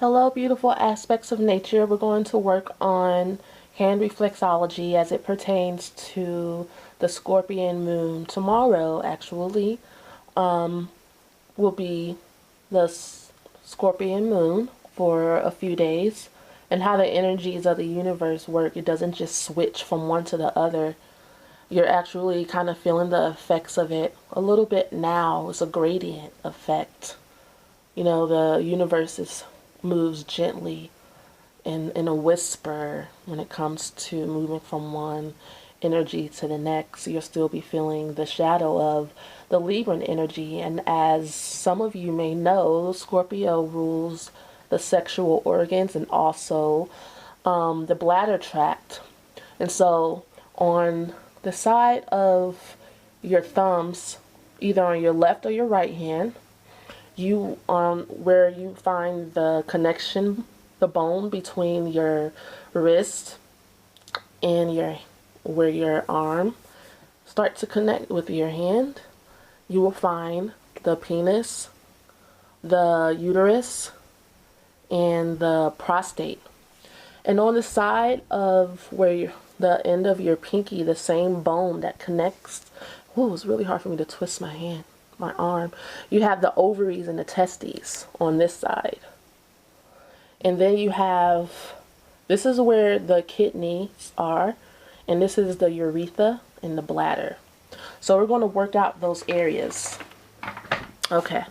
Hello, beautiful aspects of nature. We're going to work on hand reflexology as it pertains to the Scorpion moon. Tomorrow, actually, will be the Scorpion moon for a few days, and how the energies of the universe work. It doesn't just switch from one to the other. You're actually kind of feeling the effects of it a little bit now. It's a gradient effect. You know, the universe moves gently in a whisper when it comes to moving from one energy to the next. You'll still be feeling the shadow of the Libran energy. And as some of you may know, Scorpio rules the sexual organs and also the bladder tract. And so on the side of your thumbs, either on your left or your right hand, you where you find the connection, the bone between your wrist and where your arm start to connect with your hand, you will find the penis, the uterus, and the prostate. And on the side of the end of your pinky, the same bone that connects. Oh, it's really hard for me to twist my arm. You have the ovaries and the testes on this side. And then you have, this is where the kidneys are, and this is the urethra and the bladder. So we're going to work out those areas. Okay.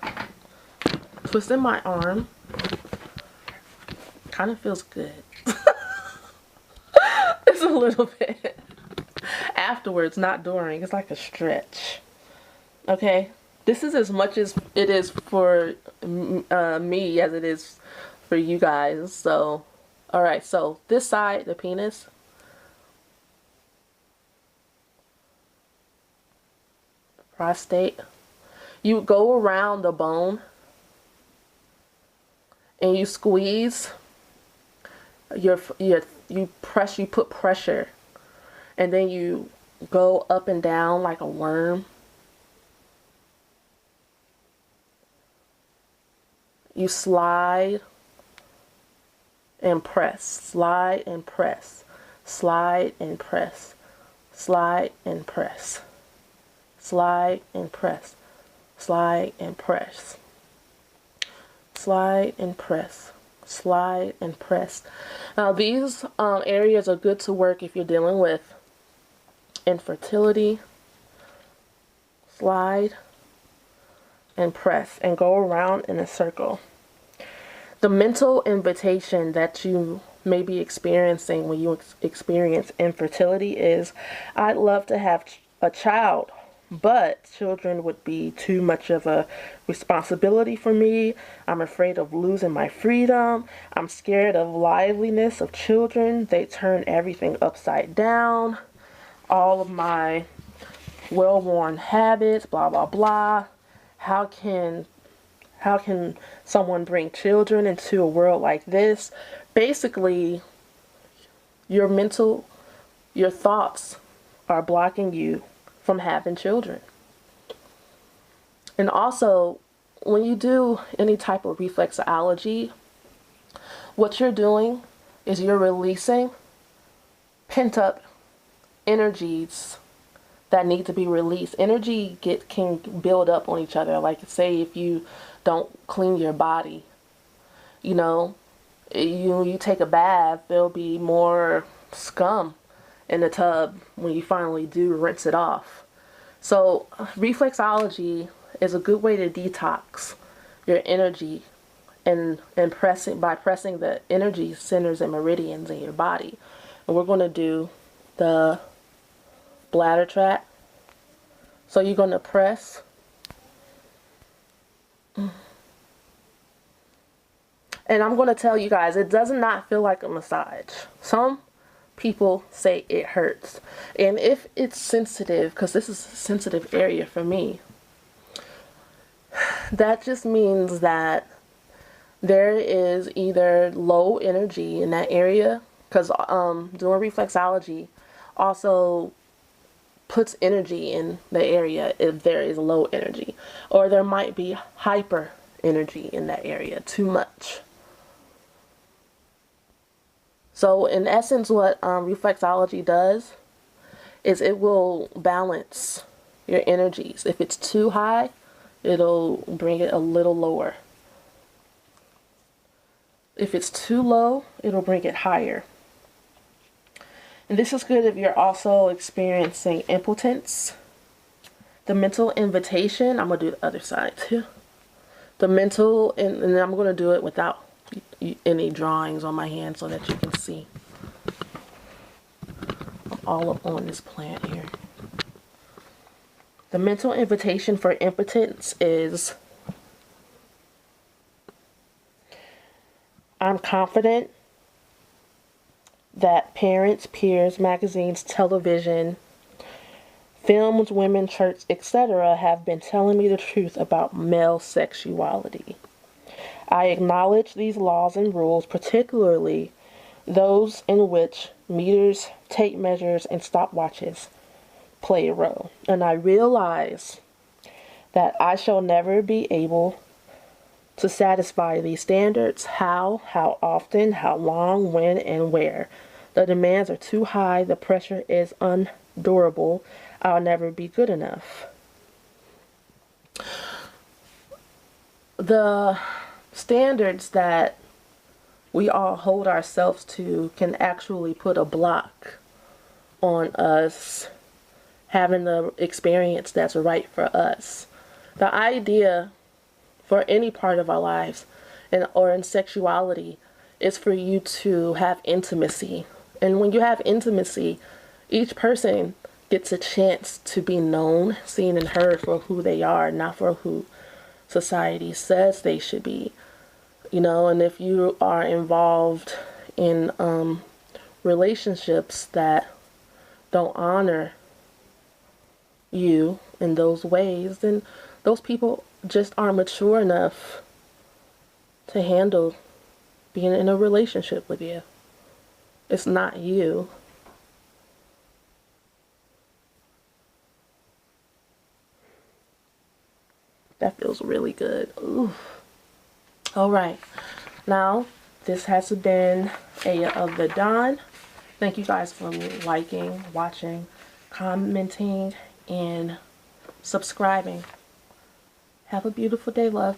Twisting my arm. Kind of feels good. It's a little bit. Afterwards, not during. It's like a stretch. Okay. This is as much as it is for me as it is for you guys. So, alright. So, this side, the penis. Prostate. You go around the bone. And you squeeze. You put pressure. And then you go up and down like a worm. You slide and press, slide and press, slide and press, slide and press, slide and press, slide and press, slide and press, slide and press. Now these areas are good to work if you're dealing with infertility. Slide and press and go around in a circle. The mental invitation that you may be experiencing when you experience infertility is, I'd love to have a child, but children would be too much of a responsibility for me. I'm afraid of losing my freedom. I'm scared of liveliness of children. They turn everything upside down. All of my well-worn habits, blah, blah, blah. How can someone bring children into a world like this? Basically, your thoughts are blocking you from having children. And also, when you do any type of reflexology, what you're doing is you're releasing pent-up energies that need to be released. Energy can build up on each other. Like, say if you don't clean your body, you know, you take a bath, there'll be more scum in the tub when you finally do rinse it off. So reflexology is a good way to detox your energy and by pressing the energy centers and meridians in your body. And we're going to do the bladder tract. So you're going to press. And I'm going to tell you guys, it does not feel like a massage. Some people say it hurts. And if it's sensitive, because this is a sensitive area for me, that just means that there is either low energy in that area, because doing reflexology also puts energy in the area if there is low energy, or there might be hyper energy in that area, too much. So in essence, what reflexology does is it will balance your energies. If it's too high, it'll bring it a little lower. If it's too low, it'll bring it higher. And this is good if you're also experiencing impotence. The mental invitation, I'm going to do the other side too. The mental, and I'm going to do it without any drawings on my hand so that you can see. I'm all up on this plant here. The mental invitation for impotence is, I'm confident that parents, peers, magazines, television, films, women, church, etc. have been telling me the truth about male sexuality. I acknowledge these laws and rules, particularly those in which meters, tape measures, and stopwatches play a role. And I realize that I shall never be able to satisfy these standards. How often, how long, when, and where. The demands are too high. The pressure is unendurable. I'll never be good enough. The standards that we all hold ourselves to can actually put a block on us having the experience that's right for us. The idea for any part of our lives or in sexuality is for you to have intimacy. And when you have intimacy, each person gets a chance to be known, seen, and heard for who they are, not for who society says they should be. You know, and if you are involved in relationships that don't honor you in those ways, then those people just aren't mature enough to handle being in a relationship with you. It's not you. That feels really good. Ooh. All right. Now, this has been Aya of the Dawn. Thank you guys for liking, watching, commenting, and subscribing. Have a beautiful day, love.